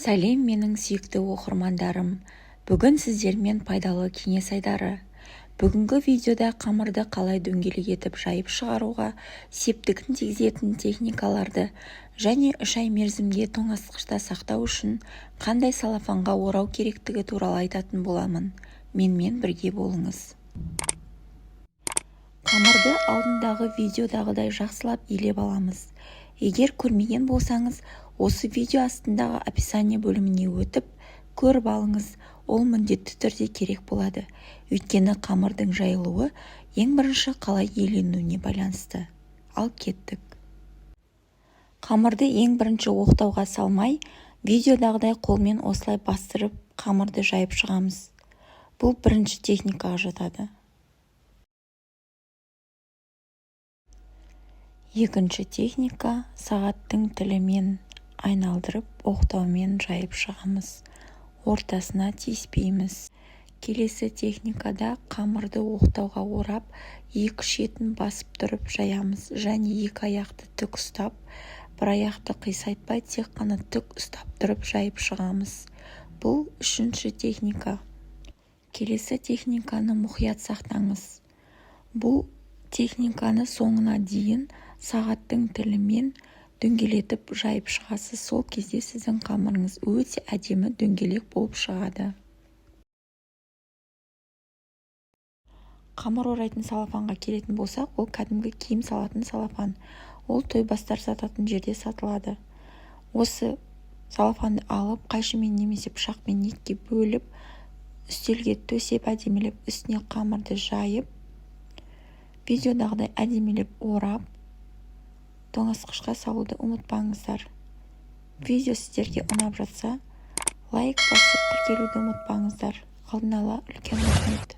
Сәлем менің сүйікті оқырмандарым. Бүгін сіздермен пайдалы кеңес айдары. Бүгінгі видеода қамырды қалай дөңгелек етіп жайып шығаруға септігін тигізетін техникаларды және 3 ай мерзімге тоңазытқышта сақтау үшін қандай целлофанға орау керектігі туралы айтатын боламын. Менімен бірге болыңыз. Қамырды алдындағы видеодағыдай жақсылап илеп аламыз. Егер көрмеген болсаңыз, осы видео астындағы описание бөліміне өтіп, көріп алыңыз, ол міндетті түрде керек болады. Өйткені қамырдың жайылуы ең бірінші қалай иленуіне байланысты. Ал кеттік. Қамырды ең бірінші оқтауға салмай, видеодағыдай қолмен осылай бастырып, қамырды жайып шығамыз. Бұл бірінші техникаға жатады. Екінші техника сағаттың тілімен айналдырып, оқтаумен жайып шығамыз. Ортасына тиіспейміз. Келесі техникада қамырды оқтауға орап, екі шетін басып тұрып жаямыз және екі аяқты тік ұстап, бір аяқты қисайтпай тек қана тік ұстап тұрып жайып шығамыз. Бұл үшінші техника. Келесі техниканы мұқият сақтаңыз. Бұл техниканы соңына дейін сағаттың тілімен дөңгелетіп жайып шығасыз. Сол кезде сіздің қамырыңыз өте әдемі дөңгелек болып шығады. Қамыр орайтын целлофанға келетін болсақ, ол кәдімгі киім салатын целлофан. Ол тойбастар сататын жерде сатылады. Осы целлофанды алып, қайшымен немесе пышақпен екіге бөліп, үстелге төсеп әдемілеп, үстіне қамырды жайып, видеодағыдай әдемілеп орап, тоңазытқышқа салуды ұмытпаңыздар. Видео сіздерге ұнап жатса, лайк басып тіркелуді ұмытпаңыздар. Алдын ала үлкен рахмет.